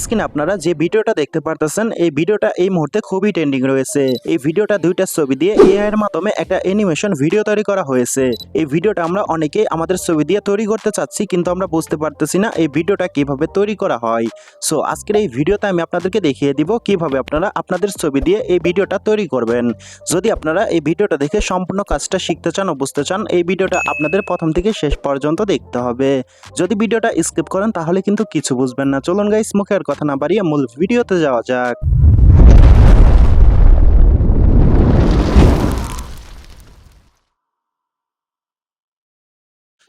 স্ক্রিনে আপনারা যে ভিডিওটা দেখতে পারতেছেন এই ভিডিওটা এই মুহূর্তে খুবই ট্রেন্ডিং রয়েছে। এই ভিডিওটা দুইটা ছবি দিয়ে এআই এর মাধ্যমে একটা অ্যানিমেশন ভিডিও তৈরি করা হয়েছে। এই ভিডিওটা আমরা অনেকেই আমাদের ছবি দিয়ে তৈরি করতে চাচ্ছি, কিন্তু আমরা বুঝতে পারতেছি না এই ভিডিওটা কিভাবে তৈরি করা হয়। সো আজকের এই ভিডিওতে আমি আপনাদেরকে দেখিয়ে দিব কিভাবে আপনারা আপনাদের ছবি দিয়ে এই ভিডিওটা তৈরি করবেন। যদি আপনারা এই ভিডিওটা দেখে সম্পূর্ণ কাজটা শিখতে চান ও বুঝতে চান, এই ভিডিওটা আপনাদের প্রথম থেকে শেষ পর্যন্ত দেখতে হবে। যদি ভিডিওটা স্কিপ করেন তাহলে কিন্তু কিছু বুঝবেন না। চলুন গাইস, মুখের কথা না বাড়িয়ে মূল ভিডিওতে যাওয়া যাক।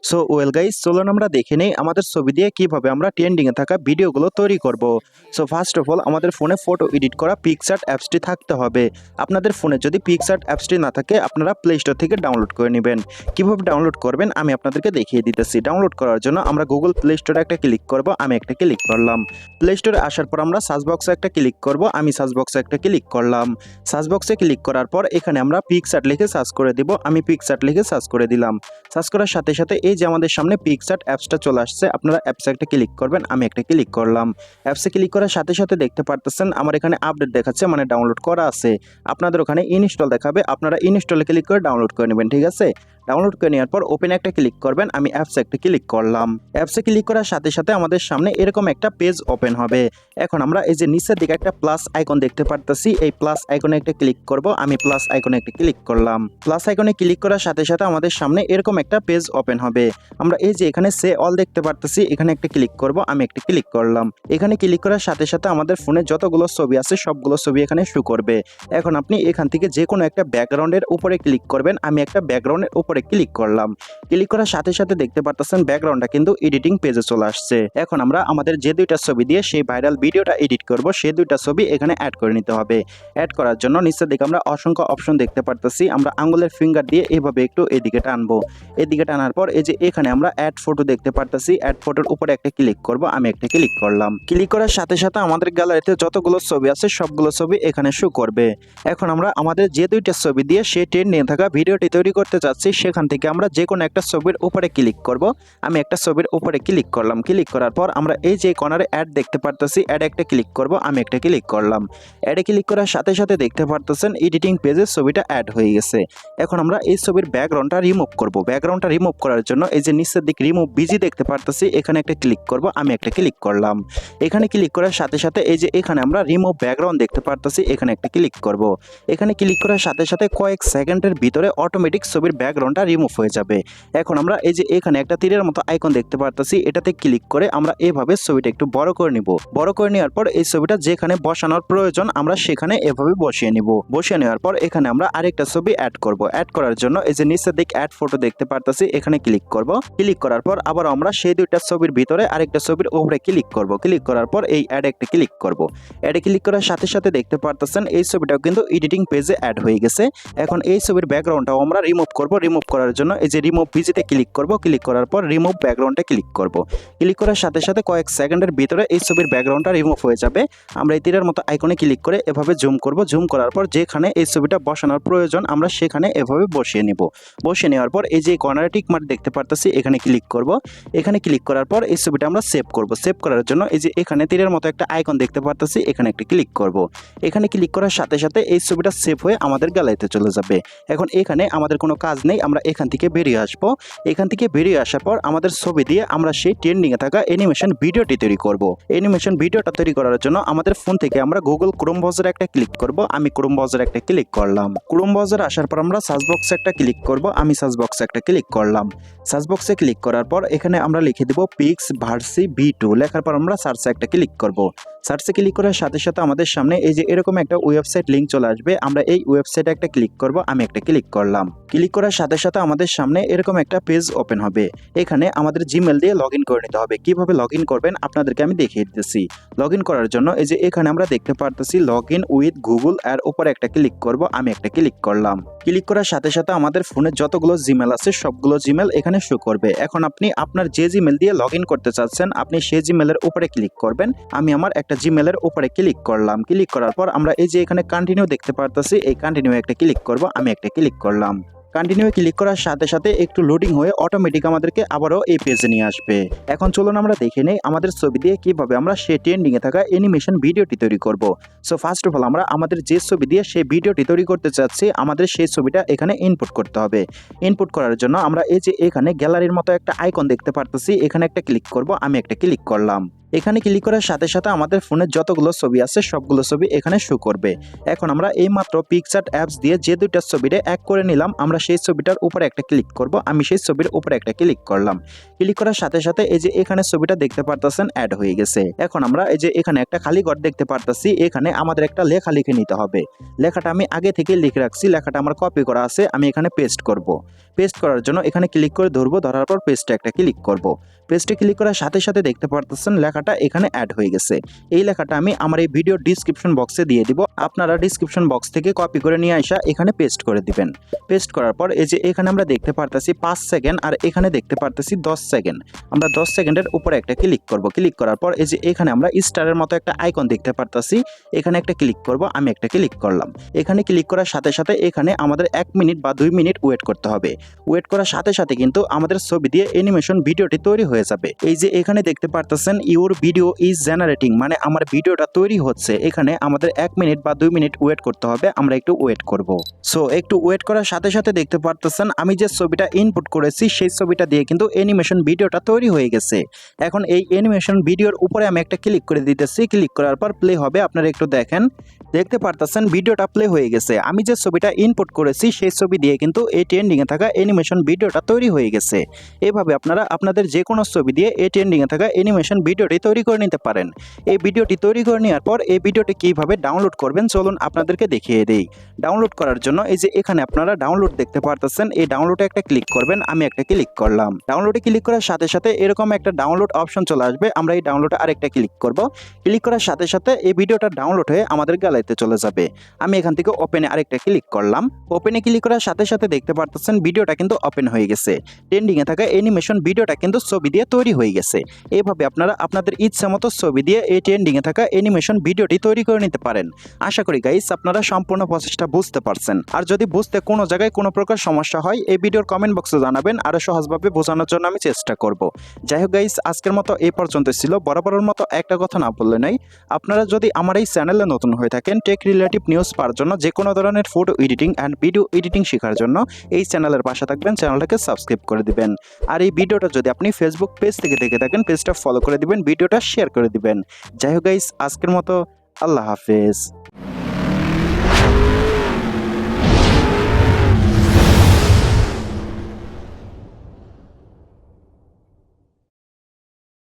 সো ওয়েল গাইস, চলুন আমরা দেখে নেই আমাদের ছবি দিয়ে কিভাবে আমরা ট্রেন্ডিং এ থাকা ভিডিওগুলো তৈরি করব। সো ফার্স্ট অফ অল আমাদের ফোনে ফটো এডিট করা পিক্সআর্ট অ্যাপসটি থাকতে হবে। আপনাদের ফোনে যদি পিক্সআর্ট অ্যাপসটি না থাকে আপনারা প্লে স্টোর থেকে ডাউনলোড করে নেবেন। কিভাবে ডাউনলোড করবেন আমি আপনাদেরকে দেখিয়ে দিতেছি। ডাউনলোড করার জন্য আমরা গুগল প্লে স্টোরে একটা ক্লিক করব। আমি একটা ক্লিক করলাম। প্লে স্টোরে আসার পর আমরা সার্চ বক্সে একটা ক্লিক করব। আমি সার্চ বক্সে একটা ক্লিক করলাম। সার্চ বক্সে ক্লিক করার পর এখানে আমরা পিক্সআর্ট লিখে সার্চ করে দিব। আমি পিক্সআর্ট লিখে সার্চ করে দিলাম। সার্চ করার সাথে সাথে এই যে আমাদের সামনে পিক্সআর্ট অ্যাপসটা চলে আসছে। আপনারা অ্যাপসে একটা ক্লিক করবেন। আমি একটা ক্লিক করলাম। অ্যাপসে ক্লিক করার সাথে সাথে দেখতে পারতেছেন আমার এখানে আপডেট দেখাচ্ছে, মানে ডাউনলোড করা আছে। আপনাদের ওখানে ইনস্টল দেখাবে, আপনারা ইনস্টলে ক্লিক করে ডাউনলোড করে নেবেন, ঠিক আছে। ডাউনলোড করে নেওয়ার পর ওপেন একটা ক্লিক করবেন। আমি অ্যাপসে একটা ক্লিক করলাম। অ্যাপসে ক্লিক করার সাথে সাথে আমাদের সামনে এরকম একটা পেজ ওপেন হবে। এখন আমরা এই যে নিচের দিকে একটা প্লাস আইকন দেখতে পারতেছি, এই প্লাস আইকনে একটা ক্লিক করব। আমি প্লাস আইকনে একটা ক্লিক করলাম। প্লাস আইকনে ক্লিক করার সাথে সাথে আমাদের সামনে এরকম একটা পেজ ওপেন হবে। আমরা এই যে এখানে সে অল দেখতে পারতেছি, এখানে একটা ক্লিক করব। আমি একটা ক্লিক করলাম। এখানে ক্লিক করার সাথে সাথে আমাদের ফোনে যতগুলো ছবি আছে সবগুলো ছবি এখানে শো করবে। এখন আপনি এখান থেকে যে কোনো একটা ব্যাকগ্রাউন্ডের উপরে ক্লিক করবেন। আমি একটা ব্যাকগ্রাউন্ডের উপরে ক্লিক করলাম। ক্লিক করার সাথে সাথে দেখতে পারতেছেন ব্যাকগ্রাউন্ডটা কিন্তু এডিটিং পেজে চলে আসছে। এখন আমরা আমাদের যে দুইটা ছবি দিয়ে সেই ভাইরাল ভিডিওটা এডিট করব সেই দুইটা ছবি এখানে অ্যাড করে নিতে হবে। অ্যাড করার জন্য নিচের দিকে আমরা অসংখ্য অপশন দেখতে পারতেছি। আমরা আঙ্গুলের ফিঙ্গার দিয়ে এভাবে একটু এদিকে টানবো। এদিকে টানার পর এই যে এখানে আমরা অ্যাড ফটো দেখতে পারতেছি। অ্যাড ফটোর উপরে একটা ক্লিক করব। আমি একটা ক্লিক করলাম। ক্লিক করার সাথে সাথে আমাদের গ্যালারিতে যতগুলো ছবি আছে সবগুলো ছবি এখানে শো করবে। এখন আমরা আমাদের যে দুইটা ছবি দিয়ে সেই ট্রেন্ডিং থাকা ভিডিওটি তৈরি করতে চাচ্ছি সেখান থেকে আমরা যে কোনো একটা ছবির উপরে ক্লিক করব। আমি একটা ছবির উপরে ক্লিক করলাম। ক্লিক করার পর আমরা এই যে কর্নারে অ্যাড দেখতে পারতেছি, অ্যাড একটা ক্লিক করব। আমি একটা ক্লিক করলাম। অ্যাডে ক্লিক করার সাথে সাথে দেখতে পারতেছেন এডিটিং পেজে ছবিটা অ্যাড হয়ে গেছে। এখন আমরা এই ছবির ব্যাকগ্রাউন্ডটা রিমুভ করব। ব্যাকগ্রাউন্ডটা রিমুভ করার জন্য এই যে নিচের দিকে রিমুভ বিজি দেখতে পারতেছি, এখানে একটা ক্লিক করব। আমি একটা ক্লিক করলাম। এখানে ক্লিক করার সাথে সাথে এই যে এখানে আমরা রিমুভ ব্যাকগ্রাউন্ড দেখতে পারতেছি, এখানে একটা ক্লিক করব। এখানে ক্লিক করার সাথে সাথে কয়েক সেকেন্ডের ভিতরে অটোমেটিক ছবির ব্যাকগ্রাউন্ডটা রিমুভ হয়ে যাবে। এখন আমরা এই যে এখানে একটা তীরের মতো আইকন দেখতে পারতেছি, এটাতে ক্লিক করে আমরা এভাবে ছবিটা একটু বড় করে নিব। বড় করে নেওয়ার পর এই ছবিটা যেখানে বসানোর প্রয়োজন আমরা সেখানে এভাবে বসিয়ে নিব। বসিয়ে নেওয়ার পর এখানে আমরা আরেকটা ছবি অ্যাড করব। অ্যাড করার জন্য এই যে নিচের দিকে অ্যাড ফটো দেখতে পারতেছি, এখানে ক্লিক করব। ক্লিক করার পর আবার আমরা সেই দুইটা ছবির ভিতরে আরেকটা ছবির উপরে ক্লিক করব। ক্লিক করার পর এই অ্যাড একটা ক্লিক করব। অ্যাডে ক্লিক করার সাথে সাথে দেখতে পারতেছেন এই ছবিটাও কিন্তু এডিটিং পেজে অ্যাড হয়ে গেছে। এখন এই ছবির ব্যাকগ্রাউন্ডটাও আমরা রিমুভ করব। রিমুভ করার জন্য এই যে রিমুভ ভিজিতে ক্লিক করব। ক্লিক করার পর রিমুভ ব্যাকগ্রাউন্ডে ক্লিক করব। ক্লিক করার সাথে সাথে কয়েক সেকেন্ডের ভিতরে এই ছবির ব্যাকগ্রাউন্ডটা রিমুভ হয়ে যাবে। আমরা এই তীরের মতো আইকনে ক্লিক করে এভাবে জুম করব। জুম করার পর যেখানে এই ছবিটা বসানোর প্রয়োজন আমরা সেখানে এভাবে বসিয়ে নিব। বসিয়ে নেওয়ার পর এই যে কর্নারে টিক মার্ক দেখতে পারতেছি, এখানে ক্লিক করব। এখানে ক্লিক করার পর এই ছবিটা আমরা সেভ করব। সেভ করার জন্য এই যে এখানে তীরের মতো একটা আইকন দেখতে পারতেছি, এখানে একটা ক্লিক করব। এখানে ক্লিক করার সাথে সাথে এই ছবিটা সেভ হয়ে আমাদের গ্যালারিতে চলে যাবে। এখন এখানে আমাদের কোনো কাজ নেই, আমরা এখান থেকে বেরিয়ে আসবো। এখান থেকে বেরিয়ে আসার পর আমাদের ছবি দিয়ে আমরা সেই ট্রেন্ডিং এ থাকা অ্যানিমেশন ভিডিওটি তৈরি করব। অ্যানিমেশন ভিডিওটা তৈরি করার জন্য আমাদের ফোন থেকে আমরা গুগল ক্রোম ব্রাউজারে একটা ক্লিক করব। আমি ক্রোম ব্রাউজারে একটা ক্লিক করলাম। ক্রোম ব্রাউজারে আসার পর আমরা সার্চ বক্সে একটা ক্লিক করব। আমি সার্চ বক্সে একটা ক্লিক করলাম। সার্চ বক্সে ক্লিক করার পর এখানে আমরা লিখে দেব পিক্সভার্সি V2। লেখার পর আমরা সার্চে একটা ক্লিক করব। সার্চে ক্লিক করার সাথে সাথে আমাদের সামনে এই যে এরকম একটা ওয়েবসাইট লিংক চলে আসবে। আমরা এই ওয়েবসাইটে একটা ক্লিক করব। আমি একটা ক্লিক করলাম। ক্লিক করার সাথে সাথে আমাদের সামনে এরকম একটা পেজ ওপেন হবে। এখানে আমাদের জিমেল দিয়ে লগইন করে নিতে হবে। কিভাবে লগইন করবেন আপনাদেরকে আমি দেখিয়ে দিতেছি। লগইন করার জন্য এই যে এখানে আমরা দেখতে পারতেছি লগইন উইথ গুগল, এর উপরে একটা ক্লিক করব। আমি একটা ক্লিক করলাম। ক্লিক করার সাথে সাথে আমাদের ফোনে যতগুলো জিমেল আছে সবগুলো জিমেল এখানে শো করবে। এখন আপনি আপনার যে জিমেল দিয়ে লগইন করতে চাচ্ছেন আপনি সেই জিমেলের উপরে ক্লিক করবেন। আমি আমার একটা জিমেলের উপরে ক্লিক করলাম। ক্লিক করার পর আমরা এই যে এখানে কন্টিনিউ দেখতে পারতেছি, এই কন্টিনিউ একটা ক্লিক করব। আমি একটা ক্লিক করলাম। কন্টিনিউ ক্লিক করার সাথে সাথে একটু লোডিং হয়ে অটোমেটিক আমাদেরকে আবারও এই পেজে নিয়ে আসবে। এখন চলুন আমরা দেখে নেই আমাদের ছবি দিয়ে কিভাবে আমরা সেই ট্রেন্ডিং এ থাকা অ্যানিমেশন ভিডিওটি তৈরি করব। সো ফার্স্ট অফ অল আমরা আমাদের যে ছবি দিয়ে সেই ভিডিওটি তৈরি করতে চাচ্ছি আমাদের সেই ছবিটা এখানে ইনপুট করতে হবে। ইনপুট করার জন্য আমরা এই যে এখানে গ্যালারির মতো একটা আইকন দেখতে পারতেছি, এখানে একটা ক্লিক করব। আমি একটা ক্লিক করলাম। এখানে ক্লিক করার সাথে সাথে আমাদের ফোনের যতগুলো ছবি আছে সবগুলো ছবি এখানে শো করবে। এখন আমরা এই মাত্র পিকচার্ট অ্যাপস দিয়ে যে দুইটা ছবিটা এক করে নিলাম, আমরা সেই ছবিটার উপরে একটা ক্লিক করব। আমি সেই ছবির উপরে একটা ক্লিক করলাম। ক্লিক করার সাথে সাথে এই যে এখানে ছবিটা দেখতে পারতেছেন অ্যাড হয়ে গেছে। এখন আমরা এই যে এখানে একটা খালি ঘর দেখতে পারতেছি, এখানে আমাদের একটা লেখা লিখে নিতে হবে। লেখাটা আমি আগে থেকে লিখে রাখছি, লেখাটা আমার কপি করা আছে, আমি এখানে পেস্ট করব। পেস্ট করার জন্য এখানে ক্লিক করে ধরবো, ধরার পর পেস্টে একটা ক্লিক করব। পেস্টে ক্লিক করার সাথে সাথে দেখতে পারতেছেন লেখাটা এখানে অ্যাড হয়ে গেছে। এই লেখাটা আমি আমার এই ভিডিও ডিসক্রিপশন বক্সে দিয়ে দিব, আপনারা ডিসক্রিপশন বক্স থেকে কপি করে নিয়ে আসা এখানে পেস্ট করে দিবেন। পেস্ট করার পর এই যে এখানে আমরা দেখতে পারতেছি 5 সেকেন্ড আর এখানে দেখতে পারতেছি 10 সেকেন্ড। আমরা 10 সেকেন্ডের উপরে একটা ক্লিক করব। ক্লিক করার পর এই যে এখানে আমরা স্টারের মতো একটা আইকন দেখতে পারতেছি, এখানে একটা ক্লিক করব। আমি একটা ক্লিক করলাম। এখানে ক্লিক করার সাথে সাথে এখানে আমাদের 1 মিনিট বা 2 মিনিট ওয়েট করতে হবে। ওয়েট করার সাথে সাথে কিন্তু আমাদের ছবি দিয়ে অ্যানিমেশন ভিডিওটি তৈরি হয়ে যাবে। এই যে এখানে দেখতে পারতেছেন ইউর ভিডিও ইজ জেনারেটিং, মানে আমার ভিডিওটা তৈরি হচ্ছে। এখানে আমাদের 1 মিনিট বা 2 মিনিট ওয়েট করতে হবে, আমরা একটু ওয়েট করব। সো একটু ওয়েট করার সাথে সাথে দেখতে পারতেছেন আমি যে ছবিটা ইনপুট করেছি সেই ছবিটা দিয়ে কিন্তু অ্যানিমেশন ভিডিওটা তৈরি হয়ে গেছে। এখন এই অ্যানিমেশন ভিডিওর উপরে আমি একটা ক্লিক করে দিতেছি। ক্লিক করার পর প্লে হবে, আপনারা একটু দেখেন। দেখতে পারতেছেন ভিডিওটা প্লে হয়ে গেছে। আমি যে ছবিটা ইনপুট করেছি সেই ছবি দিয়ে কিন্তু এই ট্রেন্ডিং এ থাকা অ্যানিমেশন ভিডিওটা তৈরি হয়ে গেছে। এভাবে আপনারা আপনাদের যে কোনো ছবি দিয়ে এই ট্রেন্ডিং এ থাকা অ্যানিমেশন ভিডিওটি তৈরি করে নিতে পারেন। এই ভিডিওটি তৈরি করে নেওয়ার পর এই ভিডিওটি কিভাবে ডাউনলোড করবেন চলুন আপনাদেরকে দেখিয়ে দেই। ডাউনলোড করার জন্য এই যে এখানে আপনারা ডাউনলোড দেখতে পারতেছেন, এই ডাউনলোডে একটা ক্লিক করবেন। আমি একটা ক্লিক করলাম। ডাউনলোডে ক্লিক করার সাথে সাথে এরকম একটা ডাউনলোড অপশন চলে আসবে, আমরা এই ডাউনলোডে আরেকটা ক্লিক করব। ক্লিক করার সাথে সাথে এই ভিডিওটা ডাউনলোড হয়ে আমাদের গ্যালারিতে চলে যাবে। আমি এখান থেকে ওপেনে আরেকটা ক্লিক করলাম। ওপেনে ক্লিক করার সাথে সাথে দেখতে পারতেছেন ভিডিওটা কিন্তু ওপেন হয়ে গেছে। ট্রেন্ডিং এ থাকা অ্যানিমেশন ভিডিওটা কিন্তু ছবি দিয়ে তৈরি হয়ে গেছে। এইভাবে আপনারা আপনাদের ইচ্ছা মতো ছবি দিয়ে এই ট্রেন্ডিং এ থাকা অ্যানিমেশন ভিডিওটি তৈরি করে নিতে পারেন। আশা করি গাইস আপনারা সম্পূর্ণ প্রসেসটা বুঝতে পারছেন। আর যদি বুঝতে কোনো জায়গায় কোনো প্রকার সমস্যা হয় এই ভিডিওর কমেন্ট বক্সে জানাবেন, আরো সহজভাবে বোঝানোর জন্য আমি চেষ্টা করব। যাই হোক গাইস আজকের মতো এই পর্যন্ত ছিল। বরাবরের মতো একটা কথা না বললে নাই, আপনারা যদি আমার এই চ্যানেলে নতুন হয়ে থাকেন টেক রিলেটিভ নিউজ পাওয়ার জন্য, যে কোনো ধরনের photo editing and video editing শেখার জন্য এই চ্যানেলের পাশে থাকবেন, চ্যানেলটাকে সাবস্ক্রাইব করে দিবেন। আর এই ভিডিওটা যদি আপনি ফেসবুক পেজ থেকে দেখে থাকেন পেজটা ফলো করে দিবেন, ভিডিওটা শেয়ার করে দিবেন। যাই হোক গাইস আজকের মতো আল্লাহ হাফেজ।